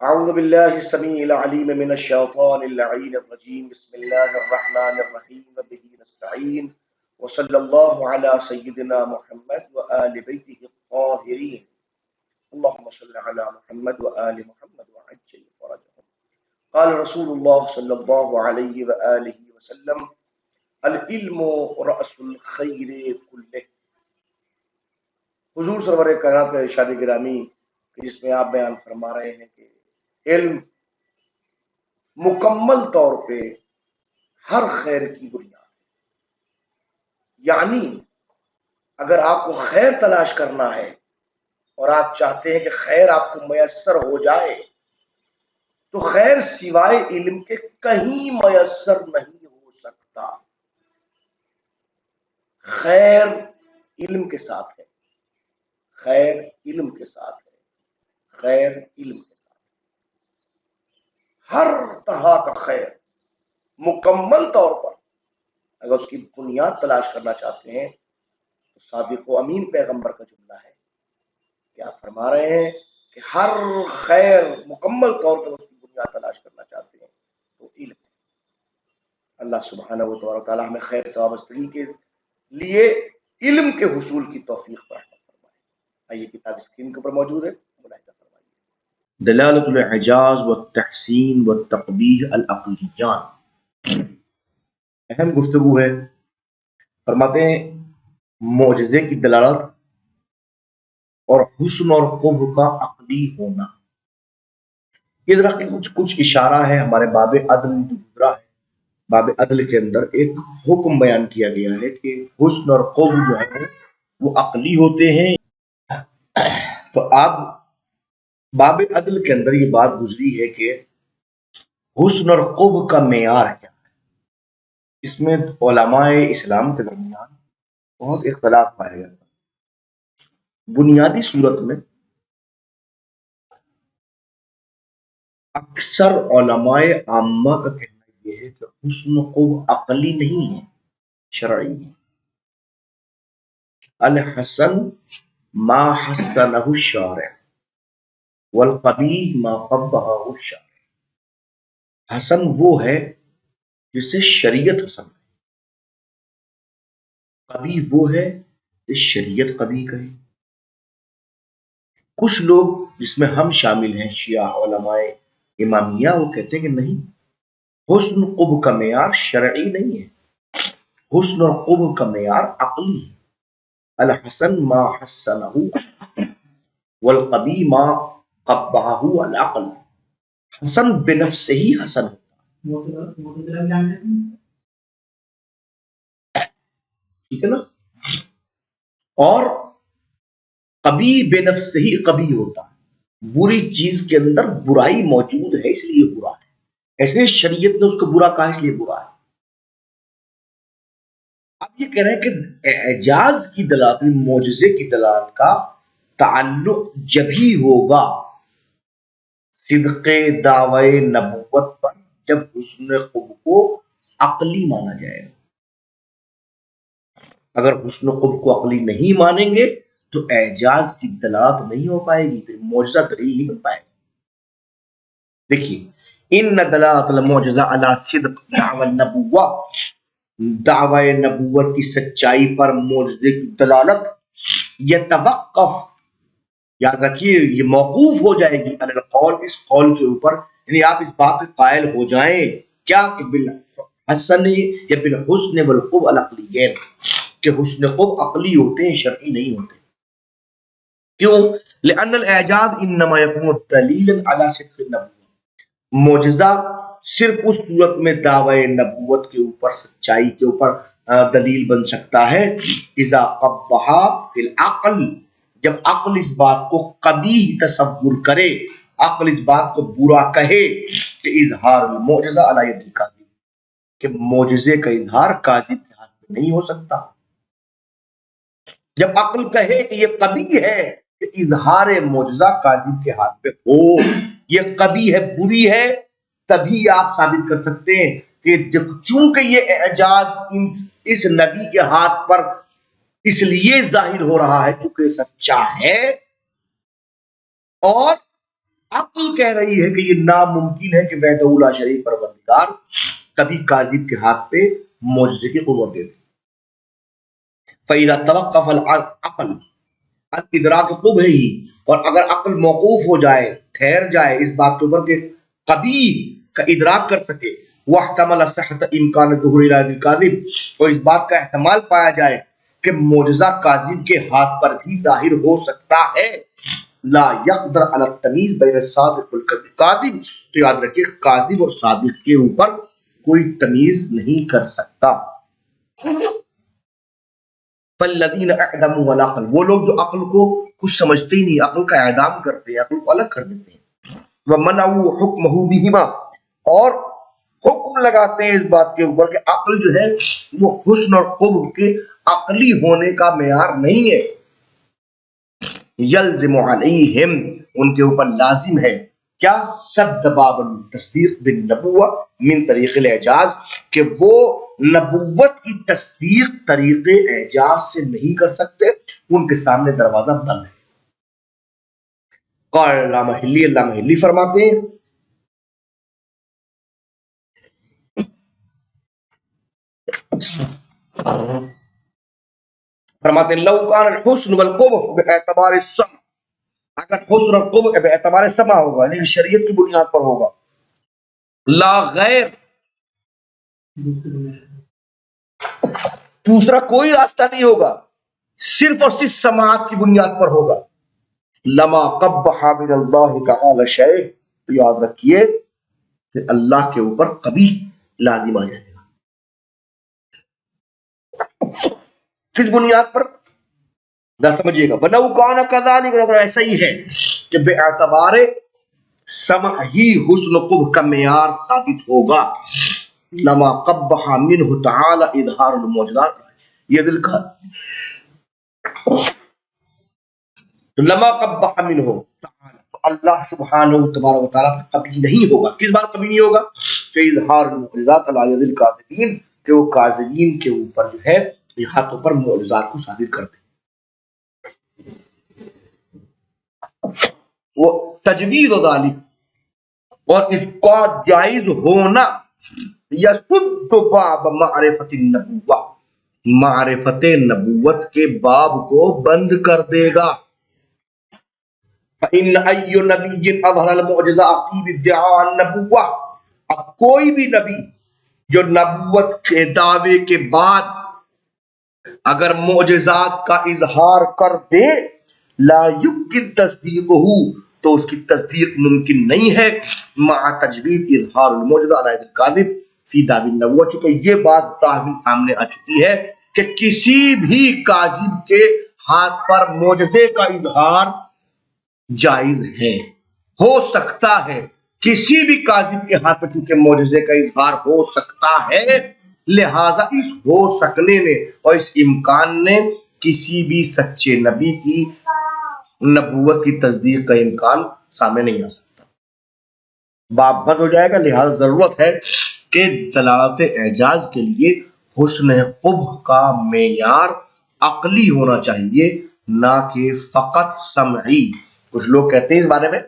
اعوذ باللہ السمیع العلیم من الشیطان اللعین الرجیم بسم اللہ الرحمن الرحیم وبہ نستعین وصلی اللہ علی سیدنا محمد وآل بیتہ الطاہرین اللہم صلی علی محمد وآل محمد وعجل فرجهم. قال رسول اللہ صلی اللہ علیہ وآلہ وسلم العلم رأس الخیر کلہ. حضور سرور کائنات ارشاد گرامی جس میں آپ بیان فرما رہے ہیں کہ علم مکمل طور پہ ہر خیر کی بنیاد ہے. یعنی اگر آپ کو خیر تلاش کرنا ہے اور آپ چاہتے ہیں کہ خیر آپ کو میسر ہو جائے تو خیر سوائے علم کے کہیں میسر نہیں ہو سکتا. خیر علم کے ساتھ ہے، خیر علم کے ساتھ ہے، خیر علم کے ساتھ. ہر طرح کا خیر مکمل طور پر اگر اس کی بنیاد تلاش کرنا چاہتے ہیں تو صادق و امین پیغمبر کا جملہ ہے کہ آپ فرما رہے ہیں کہ ہر خیر مکمل طور پر اس کی بنیاد تلاش کرنا چاہتے ہیں تو علم ہے. اللہ سبحانہ و تعالی ہمیں خیر سے وابستگی کے لیے علم کے حصول کی توفیق فراہم فرمائے. آئیے کتاب اسکرین کے اوپر موجود ہے، ملاحظہ فرمائیے. دلالت الاعجاز والتحسین والتقبیح العقلیان. اہم گفتگو ہے. فرماتے ہیں معجزے کی دلالت اور حسن اور قبح کا عقلی ہونا. یہ ذرا کچھ اشارہ ہے ہمارے باب عدل جو گزرا ہے. باب عدل کے اندر ایک حکم بیان کیا گیا ہے کہ حسن اور قبح جو ہے وہ عقلی ہوتے ہیں. تو آپ باب عدل کے اندر یہ بات گزری ہے کہ حسن اور قبح کا معیار کیا ہے. اس میں علماء اسلام کے درمیان بہت اختلاف پایا گیا. بنیادی صورت میں اکثر علماء عامہ کا کہنا یہ ہے کہ حسن و قبح عقلی نہیں ہے، شرعی ہے. الحسن ما حسنہ الشارع والقبیح ما قبحہ الشارع. حسن وہ ہے جسے شریعت حسن ہے، قبیح وہ ہے جسے شریعت قبیح کہے. کچھ لوگ جس میں ہم شامل ہیں شیعہ علماء امامیہ وہ کہتے ہیں کہ نہیں، حسن قبح کا معیار شرعی نہیں ہے، حسن اور قبح کا معیار عقلی ہے. الحسن ما حسنہ والقبیح ما قبحہ العقل. حسن بنفس ہی حسن ہوتا ہے، ٹھیک ہے نا، اور قبیح بنفس ہی قبیح ہوتا ہے. بری چیز کے اندر برائی موجود ہے اس لیے برا ہے، ایسے شریعت نے اس کو برا کہا اس لیے برا ہے. اب یہ کہہ رہے ہیں کہ اعجاز کی دلالت، معجزے کی دلالت کا تعلق جبھی ہوگا صدق دعوی نبوت پر جب حسن قبح کو عقلی مانا جائے گا. اگر حسن قبح کو عقلی نہیں مانیں گے تو اعجاز کی دلالت نہیں ہو پائے گی، پھر معجزہ دلیل نہیں بن پائے گا. دیکھیے ان دلالت المعجزہ علی صدق دعوی النبوہ، دعوی نبوت کی سچائی پر معجزے کی دلالت یتوقف، یاد رکھیے یہ موقوف ہو جائے گی علی القول، اس قول کے اوپر، یعنی آپ اس بات کے قائل ہو جائیں کیا کہ بالحسن یا بالحسن والقبح العقلیین، کہ حسن قبح عقلی ہوتے ہیں شرعی نہیں ہوتے. کیوں؟ لأن الاعجاز انما يكون دلیلا علی صدق النبوہ. معجزہ صرف اس صورت میں دعوی نبوت کے اوپر، سچائی کے اوپر دلیل بن سکتا ہے اذا قبح فی العقل، جب عقل اس بات کو قبیح تصور کرے، عقل اس بات کو برا کہے کہ اظہار المعجزہ علی ید الکاذب، کہ معجزے کا اظہار کاذب کے ہاتھ میں نہیں ہو سکتا. جب عقل کہے کہ یہ قبیح ہے کہ اظہار معجزہ کاذب کے ہاتھ پہ ہو، یہ قبیح ہے، بری ہے، تبھی آپ ثابت کر سکتے ہیں کہ چونکہ یہ اعجاز اس نبی کے ہاتھ پر اس لیے ظاہر ہو رہا ہے چونکہ سچا ہے، اور عقل کہہ رہی ہے کہ یہ ناممکن ہے کہ وحدہ لا شریک پروردگار کبھی کاذب کے ہاتھ پہ معجزے کی قوت دے دے. فَإِذَا تَوَقَّفَ الْعَقْلُ عَنْ إِدْرَاكِ قُبْحِهِ، اور اگر عقل موقوف ہو جائے، ٹھہر جائے اس بات کے اوپر کہ قبیح کا ادراک کر سکے، وَاحْتَمَلَ صِحَّةَ إِمْكَانِ ظُهُورِ إِلَٰهِ الْكَاذِبِ، اور اس بات کا احتمال پایا جائے کہ معجزہ کاذب کے ہاتھ پر بھی ظاہر ہو سکتا ہے، لا يقدر على التمیز بین الصادق والکاذب، تو یاد رکھیے کاذب اور صادق کے اوپر کوئی تمیز نہیں کر سکتا. فالذین اعدموا العقل، وہ لوگ جو عقل کو کچھ سمجھتے ہی نہیں، عقل کا اعدام کرتے ہیں، عقل کو الگ کر دیتے ہیں. ومنعوا حکمہ بہما، اور حکم لگاتے ہیں اس بات کے اوپر کہ عقل جو ہے وہ حسن اور قبح کے عقلی ہونے کا معیار نہیں ہے. یلزم علیہم، ان کے اوپر لازم ہے کیا؟ سد باب تصدیق بالنبوہ من طریق الاعجاز، کہ وہ نبوت کی تصدیق طریق اعجاز سے نہیں کر سکتے، ان کے سامنے دروازہ بند ہے. قال علامہ ہلی، علامہ ہلی فرماتے ہیں لو کان الحسن والقبح باعتبار السمع، اگر حسن اور قبح باعتبار سمع ہوگا یعنی شریعت کی بنیاد پر ہوگا، لا غیر، دوسرا کوئی راستہ نہیں ہوگا، صرف اور صرف سماعت کی بنیاد پر ہوگا، لما قبح من اللہ تعالی شیء، تو یاد رکھیے کہ اللہ کے اوپر قبیح لازم آ جائے گا. کس بنیاد پر؟ نہ سمجھیے گا. وَلَوْ كَانَ كَذَلِكَ، اگر ایسا ہی ہے کہ بے اعتبار سمع ہی حسن قبح کا معیار ثابت ہوگا، لما قبح منہ تعالی اظہار الموجودات، یہ دل کا لما قبح منہ تعالی، تو اللہ سبحانہ تبارک و تعالیٰ قبیح نہیں ہوگا. کس بات قبیح نہیں ہوگا؟ کہ اظہار الموجودات علی ید الکاذبین، کہ وہ کاذبین کے اوپر جو ہے ہاتھوں پر معجزات کو ثابت کرتے ہیں. وہ تجویز و ذالک، اور اس کا جائز ہونا، یسد باب معرفت النبوہ، معرفت نبوت کے باب کو بند کر دے گا. فَإِنَّ أَيُّ نَبِيٍّ أَظْهَرَ الْمُعْجِزَةَ فِي ادعاء النبوہ، اب کوئی بھی نبی جو نبوت کے دعوے کے بعد اگر معجزات کا اظہار کر دے، لا یمکن تصدیقہ، تو اس کی تصدیق ممکن نہیں ہے، مع تجوید اظہار الموجزہ علی الکاذب فی دعوی النبوہ، چونکہ یہ بات سامنے آ چکی ہے کہ کسی بھی کاذب کے ہاتھ پر معجزے کا اظہار جائز ہے، ہو سکتا ہے. کسی بھی کاذب کے ہاتھ پر چونکہ معجزے کا اظہار ہو سکتا ہے، لہذا اس ہو سکنے نے اور اس امکان نے کسی بھی سچے نبی کی نبوت کی تصدیق کا امکان سامنے نہیں آ سکتا. باب بند ہو جائے گا. لہذا ضرورت ہے کہ دلالت اعجاز کے لیے حسن قبح کا معیار عقلی ہونا چاہیے، نہ کہ فقط سمعی. کچھ لوگ کہتے ہیں اس بارے میں،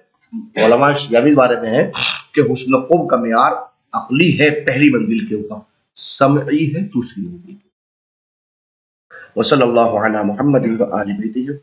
علماء شیعہ بھی اس بارے میں ہے کہ حسن قبح کا معیار عقلی ہے پہلی منزل کے اوپر، سمعی ہے دوسری منزل. وصلی اللہ علی محمد و آل بیتہ.